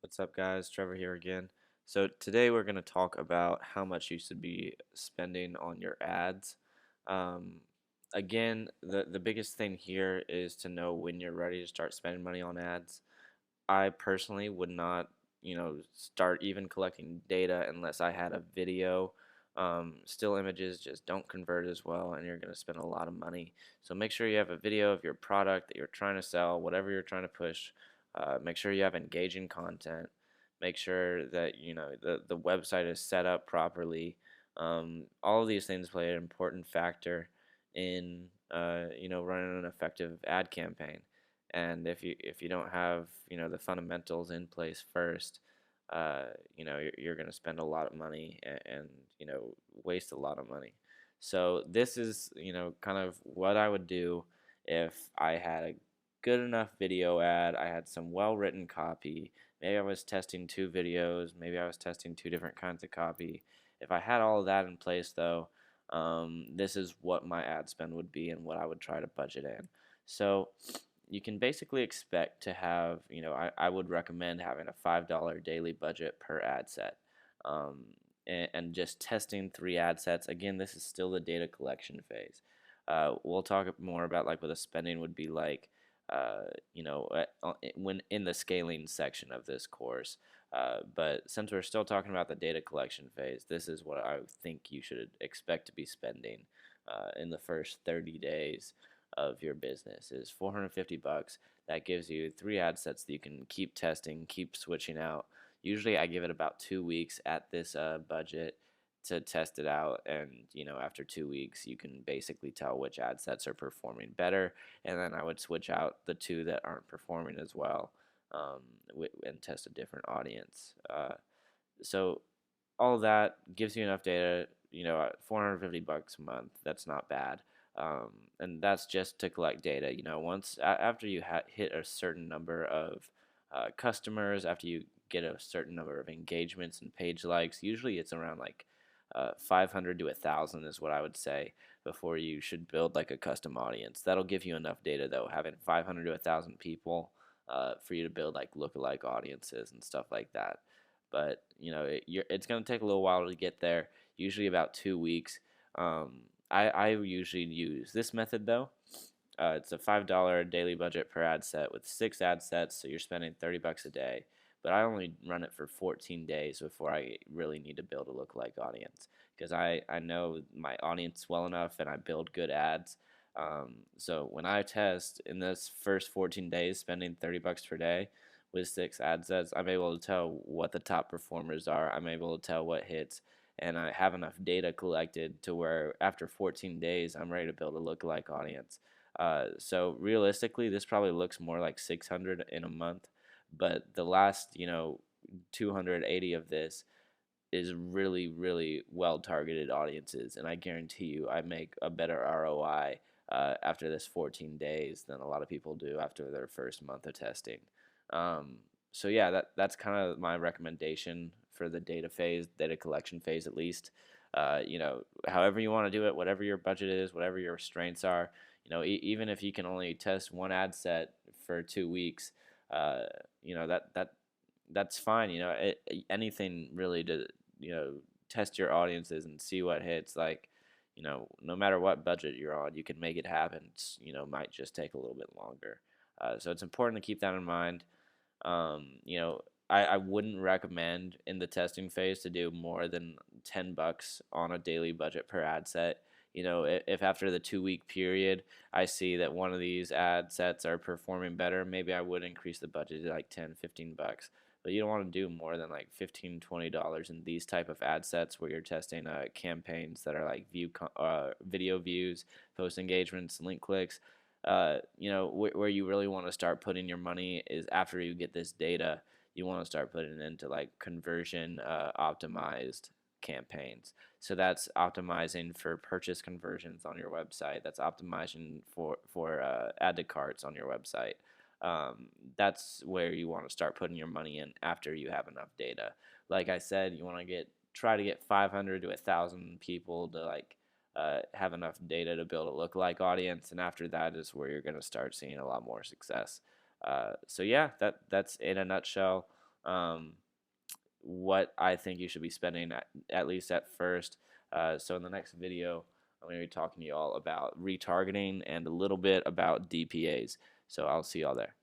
What's up, guys? Trevor here again. So, today we're going to talk about how much you should be spending on your ads. Um, Again, the biggest thing here is to know when you're ready to start spending money on ads. I personally would not, start even collecting data unless I had a video. Still images just don't convert as well, and you're going to spend a lot of money. So make sure you have a video of your product that you're trying to sell, whatever you're trying to push. Make sure you have engaging content. Make sure that the website is set up properly. All of these things play an important factor in running an effective ad campaign. And if you don't have the fundamentals in place first, you're going to spend a lot of money and waste a lot of money. So this is kind of what I would do if I had a good enough video ad. I had some well-written copy. Maybe I was testing two videos. Maybe I was testing two different kinds of copy. If I had all of that in place, though, this is what my ad spend would be and what I would try to budget in. So you can basically expect to have, I would recommend having a $5 daily budget per ad set. Um, and just testing three ad sets. Again, this is still the data collection phase. We'll talk more about like what the spending would be like, when in the scaling section of this course. But since we're still talking about the data collection phase, this is what I think you should expect to be spending in the first 30 days of your business is 450 bucks. That gives you three ad sets that you can keep testing, keep switching out. Usually I give it about 2 weeks at this budget to test it out, and after 2 weeks you can basically tell which ad sets are performing better, and then I would switch out the two that aren't performing as well, and test a different audience. So all of that gives you enough data. 450 bucks a month. That's not bad. And that's just to collect data. Once after you hit a certain number of customers, after you get a certain number of engagements and page likes, usually it's around like 500 to 1,000 is what I would say before you should build like a custom audience. That'll give you enough data though, having 500 to 1,000 people for you to build like lookalike audiences and stuff like that. But it's going to take a little while to get there. Usually about 2 weeks. I usually use this method though. It's a $5 daily budget per ad set with 6 ad sets, so you're spending 30 bucks a day. But I only run it for 14 days before I really need to build a lookalike audience because I know my audience well enough and I build good ads. So when I test in this first 14 days, spending 30 bucks per day with 6 ad sets, I'm able to tell what the top performers are. I'm able to tell what hits, and I have enough data collected to where after 14 days, I'm ready to build a lookalike audience. So realistically, this probably looks more like 600 in a month, but the last 280 of this is really really well targeted audiences, and I guarantee you I make a better ROI after this 14 days than a lot of people do after their first month of testing. Um, so yeah, that's kind of my recommendation for the data collection phase at least. However you want to do it, whatever your budget is, whatever your restraints are, even if you can only test one ad set for 2 weeks, uh, that's fine. Anything really to test your audiences and see what hits. Like, no matter what budget you're on, you can make it happen. Might just take a little bit longer. So it's important to keep that in mind. I wouldn't recommend in the testing phase to do more than 10 bucks on a daily budget per ad set. If after the 2 week period I see that one of these ad sets are performing better, maybe I would increase the budget to like 10, 15 bucks. But you don't want to do more than like $15, $20 in these type of ad sets where you're testing campaigns that are like video views, post engagements, link clicks. Where you really want to start putting your money is after you get this data. You want to start putting it into like conversion optimized campaigns. So that's optimizing for purchase conversions on your website. That's optimizing for add to carts on your website. That's where you want to start putting your money in after you have enough data. Like I said, you want to try to get 500 to 1,000 people to like have enough data to build a lookalike audience, and after that is where you're going to start seeing a lot more success. So yeah, that's in a nutshell. what I think you should be spending at least at first. So in the next video, I'm going to be talking to you all about retargeting and a little bit about DPAs. So I'll see y'all there.